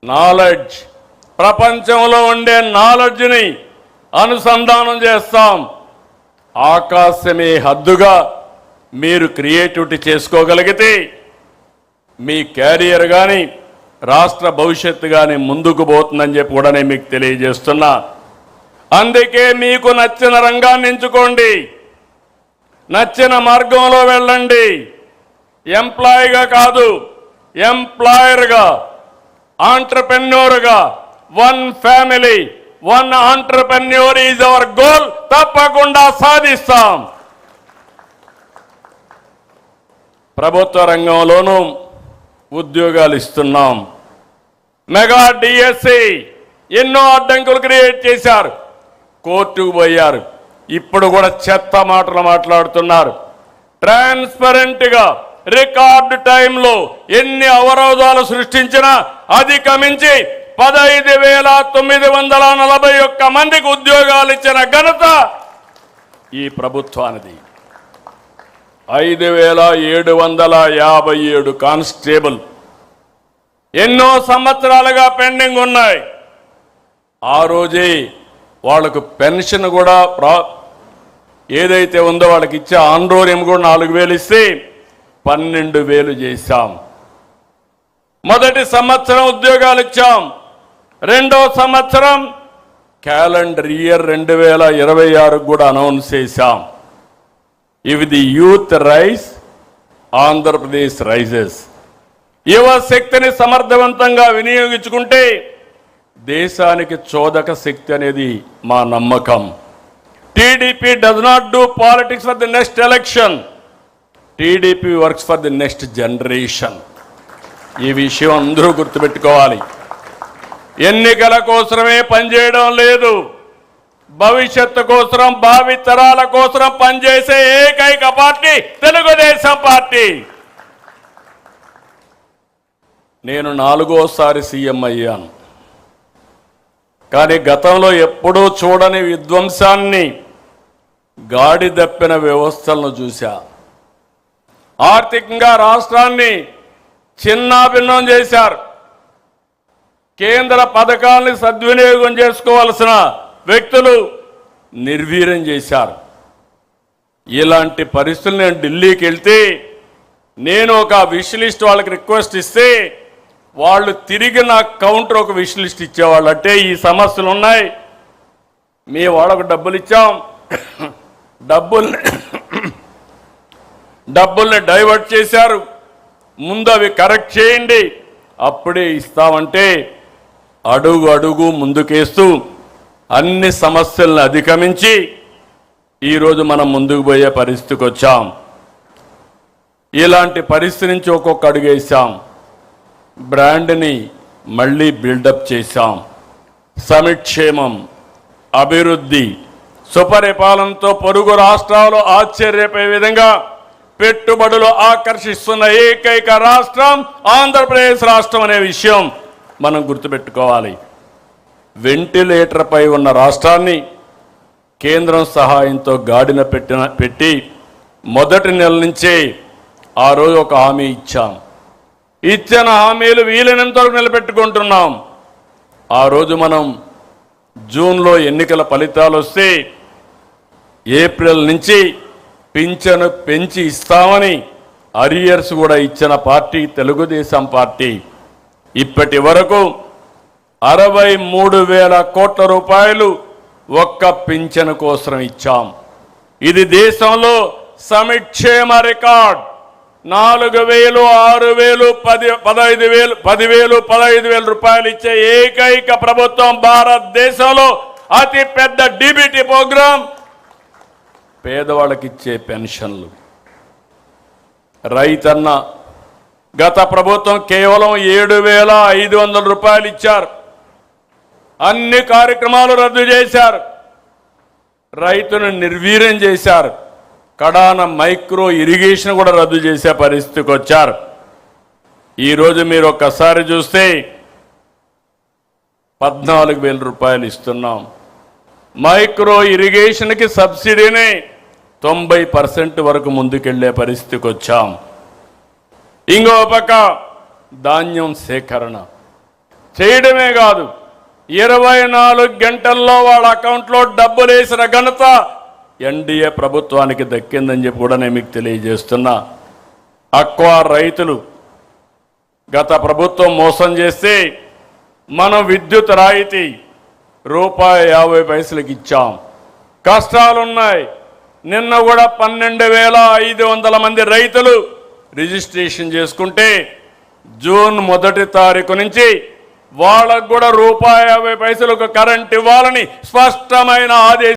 Knowledge, ప్రపంచంలో ఉండే నాలెడ్జ్ని అనుసంధానం చేస్తాం. ఆకాశమే హద్దుగా మీరు క్రియేటివిటీ చేసుకోగలిగితే మీ క్యారియర్ కానీ రాష్ట్ర భవిష్యత్తు కానీ ముందుకు పోతుందని చెప్పి కూడా నేను మీకు తెలియజేస్తున్నా. అందుకే మీకు నచ్చిన రంగాన్ని ఎంచుకోండి, నచ్చిన మార్గంలో వెళ్ళండి. ఎంప్లాయీగా కాదు, ఎంప్లాయర్గా, ఆంటర్ప్రెన్యూర్గా, one family one entrepreneur is our goal. తప్పకుండా సాధిస్తాం. ప్రభుత్వ రంగంలోనూ ఉద్యోగాలు ఇస్తున్నాం. మెగా డిఎస్సి ఎన్నో అడ్డంకులు క్రియేట్ చేశారు, కోర్టుకు పోయారు. ఇప్పుడు కూడా చెత్త మాటలు మాట్లాడుతున్నారు. ట్రాన్స్పరెంట్గా రికార్డు టైంలో ఎన్ని అవరోధాలు సృష్టించినా అధిగమించి 15,941 మందికి ఉద్యోగాలు ఇచ్చిన ఘనత ఈ ప్రభుత్వానిది. 5,757 కానిస్టేబుల్ ఎన్నో సంవత్సరాలుగా పెండింగ్ ఉన్నాయి. ఆ రోజే వాళ్లకు పెన్షన్ కూడా ఏదైతే ఉందో వాళ్ళకి ఇచ్చే ఆందోళన కూడా 4,000 ఇస్తే 12,000 చేశాం. మొదటి సంవత్సరం ఉద్యోగాలు ఇచ్చాం. రెండో సంవత్సరం క్యాలెండర్ ఇయర్ 2026 కూడా అనౌన్స్ చేశాం. ఇవి the youth rice, Andhra Pradesh rises. యువ శక్తిని సమర్థవంతంగా వినియోగించుకుంటే దేశానికి చోదక శక్తి అనేది మా నమ్మకం. TDP does not do politics for the next election. TDP works for the next generation. ఈ విషయం అందరూ గుర్తుపెట్టుకోవాలి. ఎన్నికల కోసమే పనిచేయడం లేదు, భవిష్యత్తు కోసం, భావి తరాల కోసం పనిచేసే ఏకైక పార్టీ తెలుగుదేశం పార్టీ. నేను 4వసారి సీఎం అయ్యాను. కానీ గతంలో ఎప్పుడూ చూడని విధ్వంసాన్ని, గాడి దప్పిన వ్యవస్థలను చూశా. ఆర్థికంగా రాష్ట్రాన్ని చిన్నాభిన్నం చేశారు. కేంద్ర పథకాల్ని సద్వినియోగం చేసుకోవాల్సిన వ్యక్తులు నిర్వీర్యం చేశారు. ఇలాంటి పరిస్థితులు నేను ఢిల్లీకి వెళ్తే నేను ఒక విష్ లిస్ట్ వాళ్ళకి రిక్వెస్ట్ ఇస్తే వాళ్ళు తిరిగి నాకు కౌంటర్ ఒక విష్ లిస్ట్ ఇచ్చేవాళ్ళు. అంటే ఈ సమస్యలు ఉన్నాయి, మీ వాళ్ళకు డబ్బులు ఇచ్చాం, డబ్బుల్ని డైవర్ట్ చేశారు, ముందు అవి కరెక్ట్ చేయండి, అప్పుడే ఇస్తామంటే అడుగు అడుగు ముందుకేస్తూ అన్ని సమస్యలను అధిగమించి ఈరోజు మనం ముందుకు పోయే పరిస్థితికి వచ్చాం. ఇలాంటి పరిస్థితి నుంచి ఒక్కొక్క అడుగేసాం. బ్రాండ్ని మళ్ళీ బిల్డప్ చేశాం. సమిక్షేమం, అభివృద్ధి, సుపరిపాలనతో పొరుగు రాష్ట్రాలు ఆశ్చర్యపోయే విధంగా పెట్టుబడులు ఆకర్షిస్తున్న ఏకైక రాష్ట్రం ఆంధ్రప్రదేశ్ రాష్ట్రం అనే విషయం మనం గుర్తుపెట్టుకోవాలి. వెంటిలేటర్ పై ఉన్న రాష్ట్రాన్ని కేంద్రం సహాయంతో గాడిన పెట్టి మొదటి నెల నుంచే ఆ రోజు ఒక హామీ ఇచ్చాం. ఇచ్చిన హామీలు వీలైనంత వరకు నిలబెట్టుకుంటున్నాం. ఆ రోజు మనం జూన్లో ఎన్నికల ఫలితాలు వస్తే ఏప్రిల్ నుంచి పింఛను పెంచి ఇస్తామని అరియర్స్ కూడా ఇచ్చిన పార్టీ తెలుగుదేశం పార్టీ. ఇప్పటి వరకు 63,000 కోట్ల రూపాయలు ఒక్క పింఛను కోసం ఇచ్చాం. ఇది దేశంలో సమిక్షేమ రికార్డ్. 4,000, 6,000, 15,000, 15,000 రూపాయలు ఇచ్చే ఏకైక ప్రభుత్వం భారతదేశంలో. అతి పెద్ద డీబీటీ ప్రోగ్రాం, పేదవాళ్ళకి ఇచ్చే పెన్షన్లు. రైతన్న గత ప్రభుత్వం కేవలం 7,500 రూపాయలు ఇచ్చారు. అన్ని కార్యక్రమాలు రద్దు చేశారు, రైతును నిర్వీర్యం చేశారు. కడాన మైక్రో ఇరిగేషన్ కూడా రద్దు చేసే పరిస్థితికి వచ్చారు. ఈరోజు మీరు ఒక్కసారి చూస్తే 14,000 రూపాయలు ఇస్తున్నాం. మైక్రో ఇరిగేషన్కి సబ్సిడీని 90% వరకు ముందుకెళ్లే పరిస్థితికి వచ్చాం. ఇంకో పక్క ధాన్యం సేకరణ, చేయడమే కాదు 24 గంటల్లో వాళ్ళ అకౌంట్లో డబ్బులు వేసిన ఘనత ఎన్డీఏ ప్రభుత్వానికి దక్కిందని చెప్పి కూడా నేను మీకు తెలియజేస్తున్నా. అక్వా రైతులు గత ప్రభుత్వం మోసం చేస్తే మనం విద్యుత్ రాయితీ ₹50 ఇచ్చాం. కష్టాలున్నాయి. నిన్న కూడా 12,500 మంది రైతులు రిజిస్ట్రేషన్ చేసుకుంటే జూన్ 1 తారీఖు నుంచి వాళ్ళకు కూడా ₹50 కరెంట్ ఇవ్వాలని స్పష్టమైన ఆదేశం